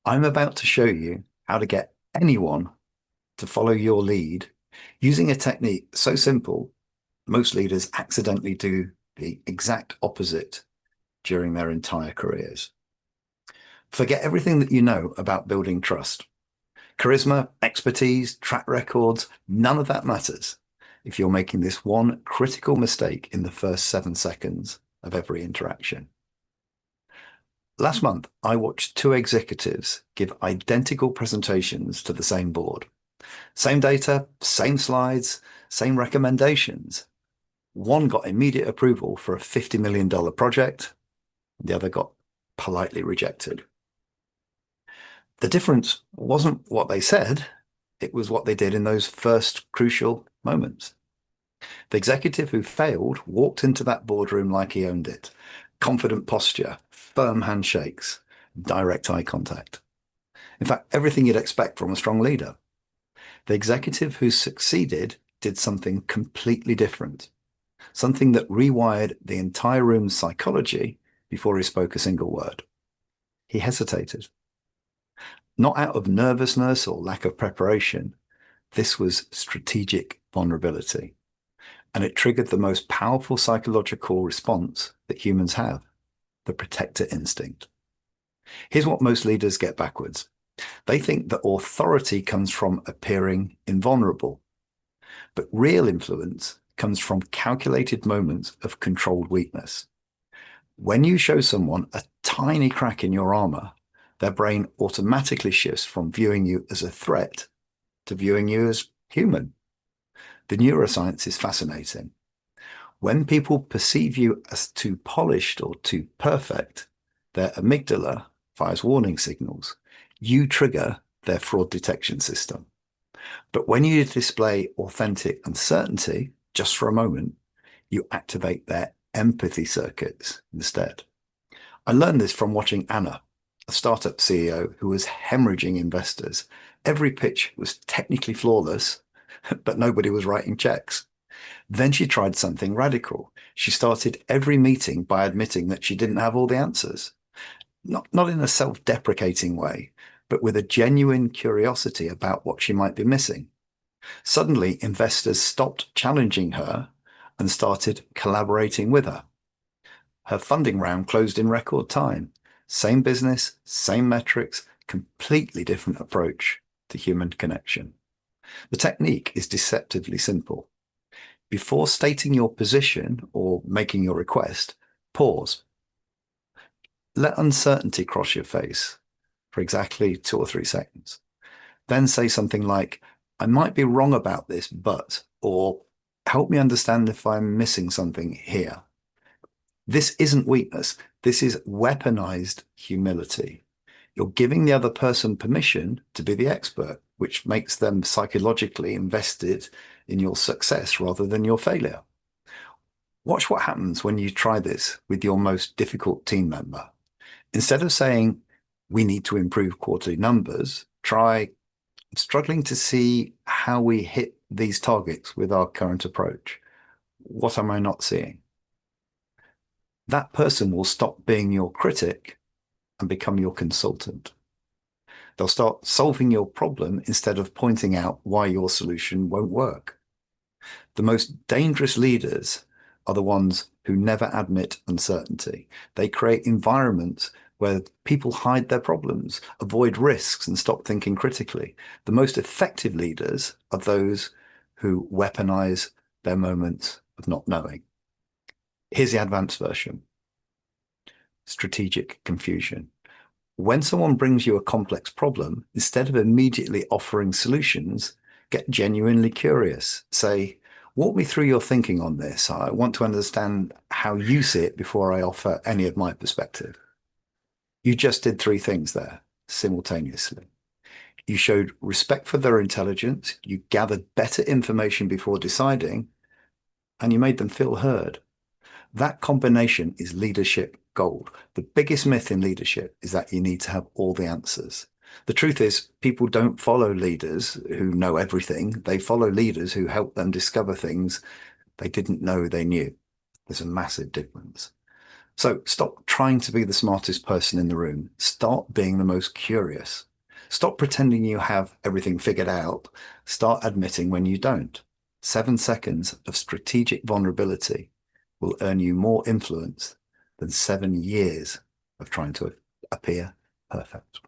I'm about to show you how to get anyone to follow your lead using a technique so simple, most leaders accidentally do the exact opposite during their entire careers. Forget everything that you know about building trust. Charisma, expertise, track records, none of that matters if you're making this one critical mistake in the first 7 seconds of every interaction. Last month, I watched two executives give identical presentations to the same board. Same data, same slides, same recommendations. One got immediate approval for a $50 million project. The other got politely rejected. The difference wasn't what they said, it was what they did in those first crucial moments. The executive who failed walked into that boardroom like he owned it. Confident posture, firm handshakes, direct eye contact. In fact, everything you'd expect from a strong leader. The executive who succeeded did something completely different, something that rewired the entire room's psychology before he spoke a single word. He hesitated. Not out of nervousness or lack of preparation. This was strategic vulnerability. And it triggered the most powerful psychological response that humans have, the protector instinct. Here's what most leaders get backwards. They think that authority comes from appearing invulnerable, but real influence comes from calculated moments of controlled weakness. When you show someone a tiny crack in your armor, their brain automatically shifts from viewing you as a threat to viewing you as human. The neuroscience is fascinating. When people perceive you as too polished or too perfect, their amygdala fires warning signals. You trigger their fraud detection system. But when you display authentic uncertainty, just for a moment, you activate their empathy circuits instead. I learned this from watching Anna, a startup CEO who was hemorrhaging investors. Every pitch was technically flawless, but nobody was writing checks. Then she tried something radical. She started every meeting by admitting that she didn't have all the answers. Not in a self-deprecating way, but with a genuine curiosity about what she might be missing. Suddenly, investors stopped challenging her and started collaborating with her. Her funding round closed in record time. Same business, same metrics, completely different approach to human connection. The technique is deceptively simple. Before stating your position or making your request, pause. Let uncertainty cross your face for exactly 2 or 3 seconds. Then say something like, I might be wrong about this, but, or help me understand if I'm missing something here. This isn't weakness. This is weaponized humility. You're giving the other person permission to be the expert, which makes them psychologically invested in your success rather than your failure. Watch what happens when you try this with your most difficult team member. Instead of saying, we need to improve quarterly numbers, try struggling to see how we hit these targets with our current approach. What am I not seeing? That person will stop being your critic and become your consultant. They'll start solving your problem instead of pointing out why your solution won't work. The most dangerous leaders are the ones who never admit uncertainty. They create environments where people hide their problems, avoid risks, and stop thinking critically. The most effective leaders are those who weaponize their moments of not knowing. Here's the advanced version. Strategic confusion. When someone brings you a complex problem, instead of immediately offering solutions, get genuinely curious. Say, walk me through your thinking on this. I want to understand how you see it before I offer any of my perspective. You just did three things there simultaneously. You showed respect for their intelligence, you gathered better information before deciding, and you made them feel heard. That combination is leadership gold. The biggest myth in leadership is that you need to have all the answers. The truth is, people don't follow leaders who know everything. They follow leaders who help them discover things they didn't know they knew. There's a massive difference. So stop trying to be the smartest person in the room. Start being the most curious. Stop pretending you have everything figured out. Start admitting when you don't. 7 seconds of strategic vulnerability will earn you more influence than 7 years of trying to appear perfect.